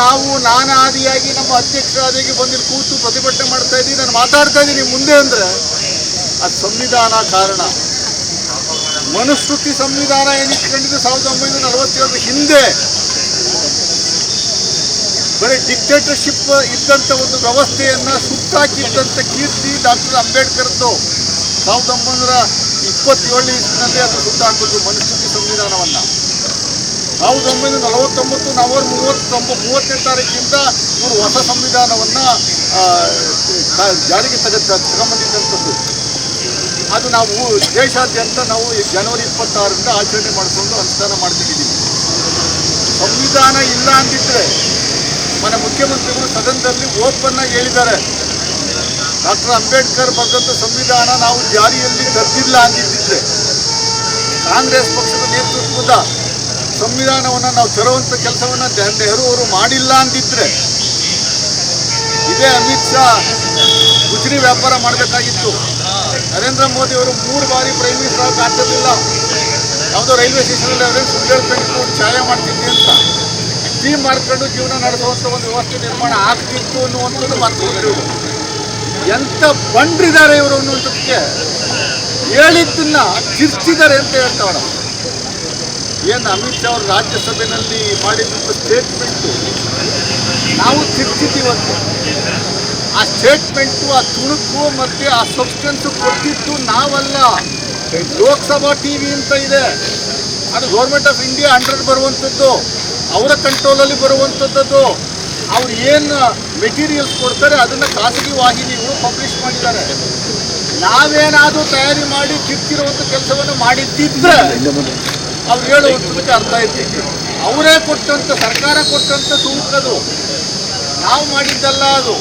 ನಾವು ನಾನಾದಿಯಾಗಿ ನಮ್ಮ ಅಧ್ಯಕ್ಷರಾದಿಯಾಗಿ ಬಂದು ಕೂತು ಪ್ರತಿಭಟನೆ ಮಾಡ್ತಾ ಇದ್ದೀವಿ, ನಾನು ಮಾತಾಡ್ತಾ ಇದ್ದೀನಿ ಮುಂದೆ ಅಂದರೆ ಅದು ಸಂವಿಧಾನ ಕಾರಣ. ಮನುಸ್ಮೃತಿ ಸಂವಿಧಾನ ಏನಿಟ್ಕೊಂಡಿದ್ದು 1947 ಹಿಂದೆ ಬರೀ ಡಿಕ್ಟೇಟರ್ಶಿಪ್ ಇದ್ದಂಥ ಒಂದು ವ್ಯವಸ್ಥೆಯನ್ನು ಸುಟ್ಟಾಕಿದ್ದಂಥ ಕೀರ್ತಿ ಡಾಕ್ಟರ್ ಅಂಬೇಡ್ಕರ್ದು. 1927 ಇಸ್ವಿನಲ್ಲಿ ಅದು ಸುಟ್ಟಾಕಿದ್ರು ಮನುಸ್ಮೃತಿ ಸಂವಿಧಾನವನ್ನು. 1949 ನವೆಂಬರ್ 38 ತಾರೀಕಿಂದ ಇವರು ಹೊಸ ಸಂವಿಧಾನವನ್ನು ಜಾರಿಗೆ ತಗೊಂಬಂದಿದ್ದಂಥದ್ದು. ಅದು ನಾವು ದೇಶಾದ್ಯಂತ ನಾವು ಜನವರಿ 26ರಿಂದ ಆಚರಣೆ ಮಾಡಿಕೊಂಡು ಅನುಷ್ಠಾನ ಮಾಡ್ತಿದ್ದೀವಿ. ಸಂವಿಧಾನ ಇಲ್ಲ ಅಂದಿದ್ರೆ ಮನೆ ಮುಖ್ಯಮಂತ್ರಿಗಳು ಸದನದಲ್ಲಿ ಓಪನ್ ಆಗಿ ಹೇಳಿದ್ದಾರೆ, ಡಾಕ್ಟರ್ ಅಂಬೇಡ್ಕರ್ ಬರೆದಂಥ ಸಂವಿಧಾನ ನಾವು ಜಾರಿಯಲ್ಲಿ ತರ್ದಿಲ್ಲ ಅಂದಿದ್ದಿದ್ರೆ, ಕಾಂಗ್ರೆಸ್ ಪಕ್ಷದ ನೇತೃತ್ವದ ಸಂವಿಧಾನವನ್ನು ನಾವು ತರುವಂಥ ಕೆಲಸವನ್ನು ನೆಹರು ಅವರು ಮಾಡಿಲ್ಲ ಅಂದಿದ್ರೆ ಇದೇ ಅಮಿತ್ ಶಾ ಗುಜರಿ ವ್ಯಾಪಾರ ಮಾಡಬೇಕಾಗಿತ್ತು. ನರೇಂದ್ರ ಮೋದಿ ಅವರು 3 ಬಾರಿ ಪ್ರೈಮ್ ಮಿನಿಸ್ಟರ್ ಆಗಿ ಆಗ್ತಿರಲಿಲ್ಲ. ಯಾವುದೋ ರೈಲ್ವೆ ಸ್ಟೇಷನಲ್ಲಿ ಅವರೇನು ಸುಳ್ಳು ಹೇಳ್ಕೊಂಡು ಛಾಯೆ ಮಾಡ್ತಿದ್ದೆ ಅಂತ ಟೀಮ್ ಮಾಡ್ಕೊಂಡು ಜೀವನ ನಡೆಸುವಂಥ ಒಂದು ವ್ಯವಸ್ಥೆ ನಿರ್ಮಾಣ ಆಗ್ತಿತ್ತು ಅನ್ನುವಂಥದ್ದು ಮಾತು. ಎಂಥ ಬಂಡ್ರಿದ್ದಾರೆ ಇವರು ಅನ್ನುವಂಥದ್ದಕ್ಕೆ ಹೇಳಿದ್ದನ್ನ ಚಿರ್ಚಿದ್ದಾರೆ ಅಂತ ಹೇಳ್ತಾವ್ರ. ಏನು ಅಮಿತ್ ಶಾ ಅವರು ರಾಜ್ಯಸಭೆಯಲ್ಲಿ ಮಾಡಿದಂಥ ಸ್ಟೇಟ್ಮೆಂಟು ನಾವು ತಿರ್ಚಿದ್ದೀವಂತೆ. ಆ ಸ್ಟೇಟ್ಮೆಂಟು, ಆ ತುಣುಕು ಮತ್ತು ಆ ಸಬ್ಸ್ಟೆನ್ಸು ಕೊಟ್ಟಿದ್ದು ನಾವಲ್ಲ, ಲೋಕಸಭಾ ಟಿವಿ ಅಂತ ಇದೆ, ಅದು ಗೌರ್ಮೆಂಟ್ ಆಫ್ ಇಂಡಿಯಾ ಅಂಡರ್ ಬರುವಂಥದ್ದು, ಅವರ ಕಂಟ್ರೋಲಲ್ಲಿ ಬರುವಂಥದ್ದು. ಅವ್ರು ಏನು ಮೆಟೀರಿಯಲ್ಸ್ ಕೊಡ್ತಾರೆ ಅದನ್ನು ಖಾಸಗಿ ವಾಹಿನಿಗಳು ಪಬ್ಲಿಷ್ ಮಾಡಿದ್ದಾರೆ. ನಾವೇನಾದರೂ ತಯಾರಿ ಮಾಡಿ ತಿರ್ಚಿರುವಂಥ ಕೆಲಸವನ್ನು ಮಾಡಿದ್ದಿದ್ರೆ ಅವ್ರು ಹೇಳುವಂಥದ್ದಕ್ಕೆ ಅರ್ಥ ಇರ್ತಿತ್ತು. ಅವರೇ ಕೊಟ್ಟಂಥ, ಸರ್ಕಾರ ಕೊಟ್ಟಂಥ ತುಣುಕದು, ನಾವು ಮಾಡಿದ್ದಲ್ಲ ಅದು.